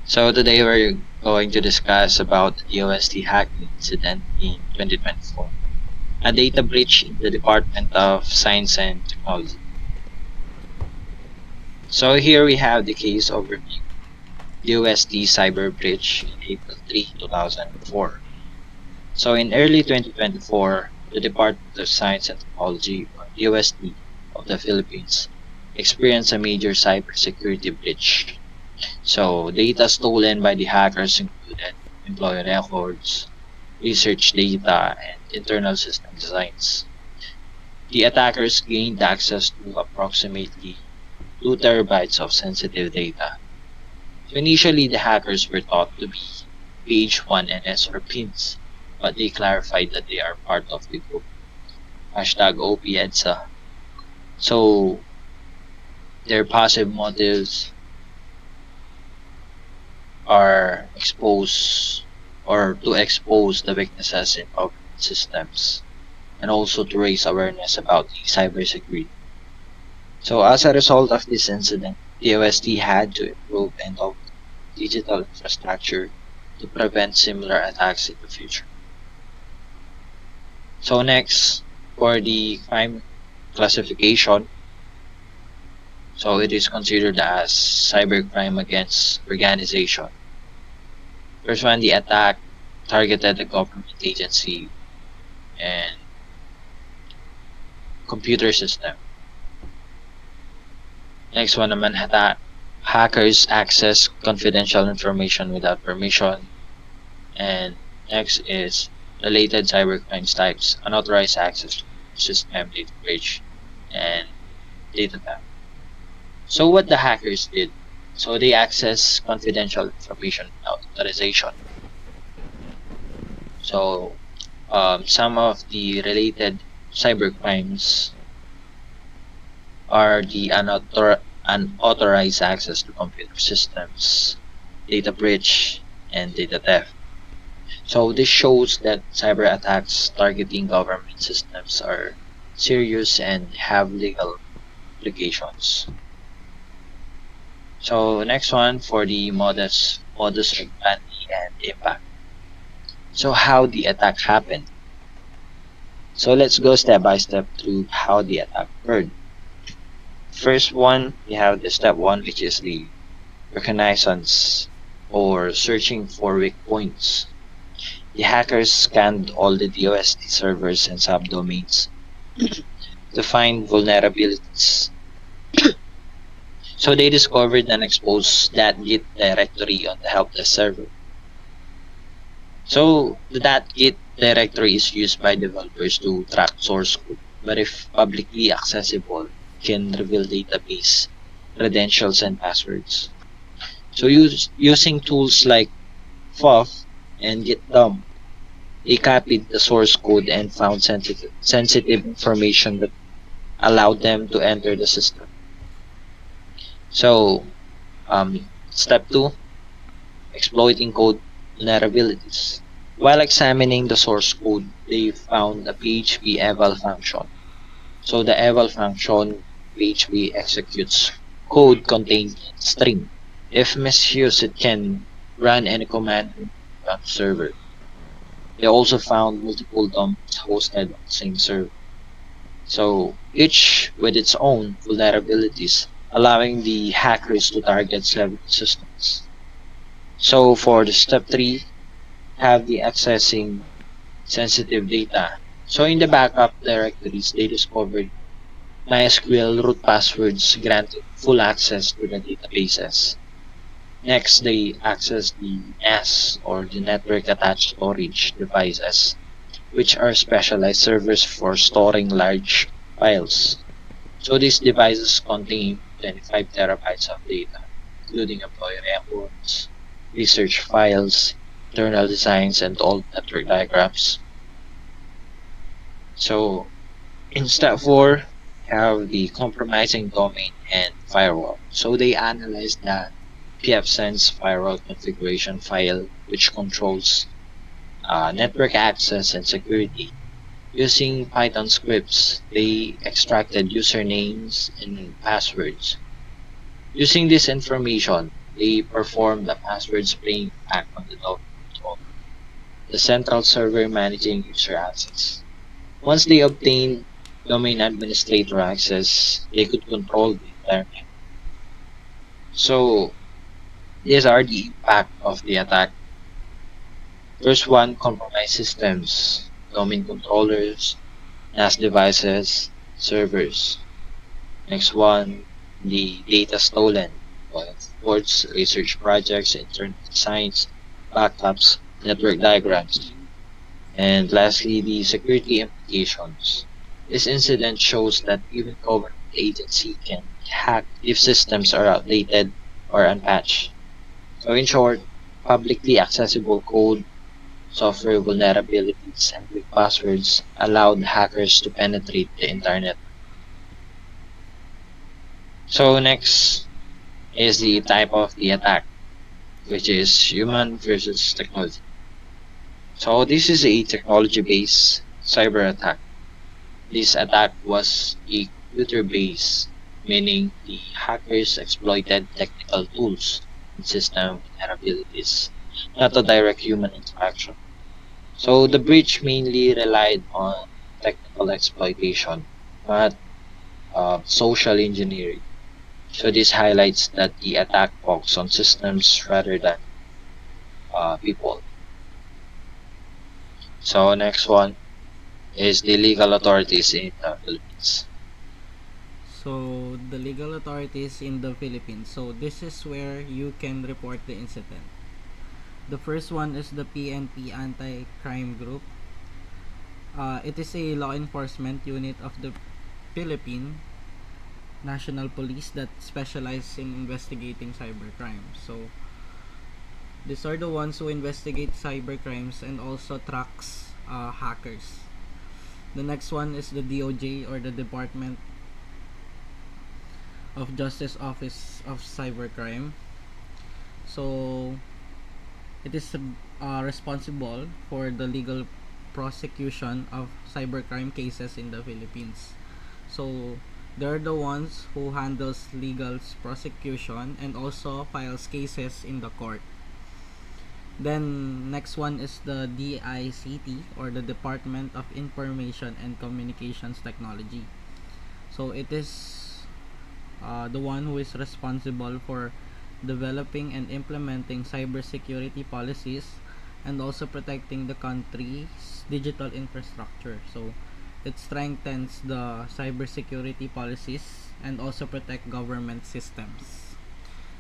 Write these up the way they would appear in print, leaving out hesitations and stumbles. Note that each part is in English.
So today we're going to discuss about the DOST hacking incident in 2024, a data breach in the Department of Science and Technology. So here we have the case overview. DOST cyber breach in April 3, 2004. So in early 2024, the Department of Science and Technology, or DOST, of the Philippines experienced a major cybersecurity breach. So data stolen by the hackers included employee records, research data, and internal system designs. The attackers gained access to approximately 2 terabytes of sensitive data. So initially, the hackers were thought to be PH1 and NASSER pins, but they clarified that they are part of the group. #OPEDSA. So their passive motives are to expose the weaknesses in government systems and also to raise awareness about the cybersecurity. So as a result of this incident, the OST had to improve and upgrade digital infrastructure to prevent similar attacks in the future. So next, for the crime classification, so it is considered as cybercrime against organization. First one, the attack targeted a government agency and computer system. Next one naman, hackers access confidential information without permission. And next is related cybercrime types, unauthorized access to system, data breach, and data theft. So what the hackers did, so they access confidential information without authorization. So some of the related cybercrimes are the unauthorized access to computer systems, data breach, and data theft. So this shows that cyber attacks targeting government systems are serious and have legal implications. So next one for the modus operandi and impact. So how the attack happened. So let's go step by step through how the attack occurred. First one, we have the step one, which is the reconnaissance or searching for weak points. The hackers scanned all the DOST servers and subdomains to find vulnerabilities. So they discovered and exposed that Git directory on the helpdesk server. So that Git directory is used by developers to track source code, but if publicly accessible, can reveal database credentials and passwords. So using tools like FUF and GitDump, they copied the source code and found sensitive information that allowed them to enter the system. So step 2, exploiting code vulnerabilities. While examining the source code, they found a PHP eval function. So the eval function PHP executes code contained in string. If misused, it can run any command on the server. They also found multiple domains hosted on the same server. So each with its own vulnerabilities, allowing the hackers to target several systems. So for the step 3, have the accessing sensitive data. So in the backup directories, they discovered MySQL root passwords granted full access to the databases. Next, they access the NAS or the network attached storage devices, which are specialized servers for storing large files. So these devices contain 25 terabytes of data, including employee records, research files, internal designs, and all network diagrams. So in step 4, have the compromising domain and firewall. So they analyze the pfSense firewall configuration file, which controls network access and security. Using Python scripts, they extracted usernames and passwords. Using this information, They perform the password spraying attack on the domain control, the central server managing user access. Once they obtained domain administrator access, they could control the internet. So these are the impact of the attack. First one, compromised systems, domain controllers, NAS devices, servers. Next one, the data stolen, reports, research projects, internet designs, backups, network diagrams. And lastly, the security implications. This incident shows that even government agency can be hacked if systems are outdated or unpatched. So in short, publicly accessible code, software vulnerabilities, and weak passwords allowed hackers to penetrate the internet. So next is the type of the attack, which is human versus technology. So this is a technology-based cyber attack. This attack was a computer-based, meaning the hackers exploited technical tools and system vulnerabilities, not a direct human interaction. So the breach mainly relied on technical exploitation, not social engineering. So this highlights that the attack focused on systems rather than people. So next one is the legal authorities in the Philippines. So the legal authorities in the Philippines. So this is where you can report the incident. The first one is the PNP Anti-Crime Group. It is a law enforcement unit of the Philippine National Police that specializes in investigating cybercrime. So these are the ones who investigate cybercrimes and also tracks hackers. The next one is the DOJ, or the Department of Justice Office of Cybercrime. So it is responsible for the legal prosecution of cybercrime cases in the Philippines. So they're the ones who handles legal prosecution and also files cases in the court. Then next one is the DICT, or the Department of Information and Communications Technology. So it is the one who is responsible for developing and implementing cybersecurity policies and also protecting the country's digital infrastructure. So it strengthens the cybersecurity policies and also protect government systems.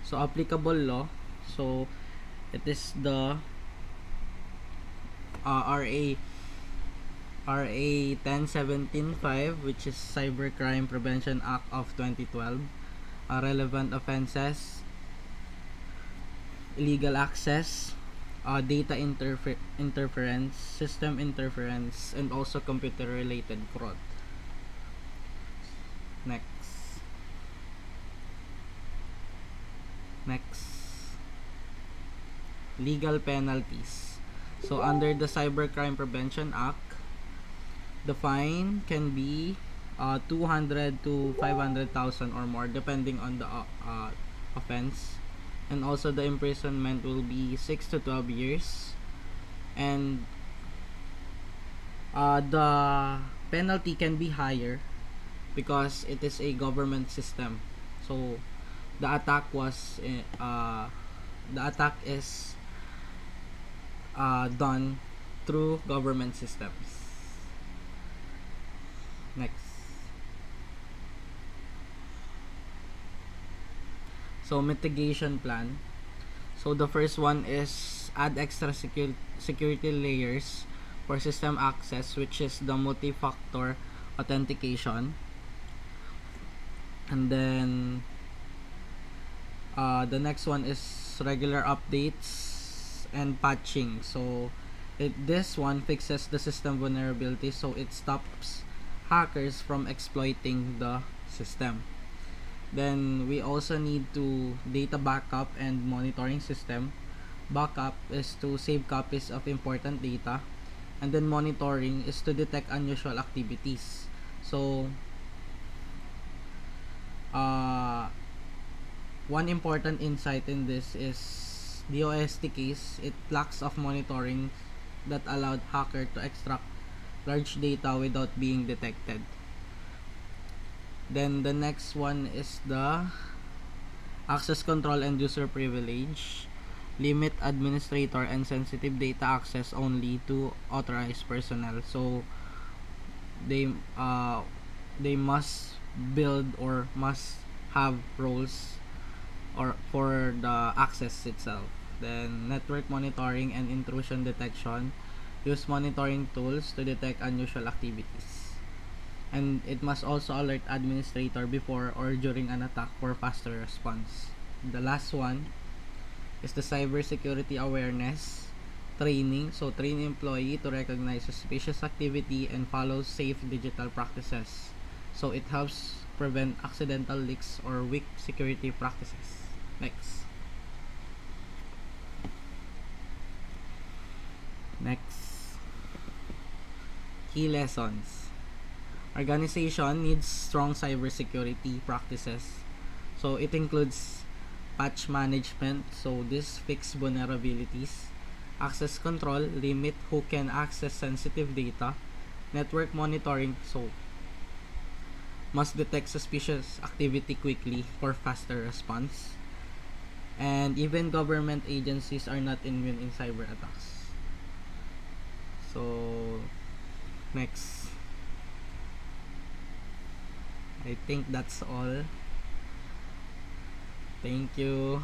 So applicable law. So it is the RA 10175, which is Cybercrime Prevention Act of 2012. Relevant offenses: illegal access, interference, system interference, and also computer related fraud. Next. Next. Legal penalties. So under the Cybercrime Prevention Act, the fine can be 200 to 500,000 or more depending on the offense, and also the imprisonment will be 6 to 12 years, and the penalty can be higher because it is a government system. So the attack was the attack is done through government systems. Next. So mitigation plan. So the first one is add extra security layers for system access, which is the multi-factor authentication. And then the next one is regular updates and patching. So this one fixes the system vulnerability, so it stops hackers from exploiting the system. Then we also need to data backup and monitoring system. Backup is to save copies of important data, and then monitoring is to detect unusual activities. So one important insight in this is DOST case. It lacks of monitoring that allowed hacker to extract large data without being detected. Then the next one is the access control and user privilege. Limit administrator and sensitive data access only to authorized personnel. So they uh, they must build or must have roles or for the access itself. Then network monitoring and intrusion detection. Use monitoring tools to detect unusual activities. And it must also alert administrator before or during an attack for faster response. The last one is the cybersecurity awareness training. So train employee to recognize suspicious activity and follow safe digital practices. So it helps prevent accidental leaks or weak security practices. Next. Next. Key lessons. Organization needs strong cybersecurity practices. So it includes patch management. So this fix vulnerabilities. Access control, limit who can access sensitive data. Network monitoring, so must detect suspicious activity quickly for faster response. And even government agencies are not immune in cyber attacks. So next. I think that's all. Thank you.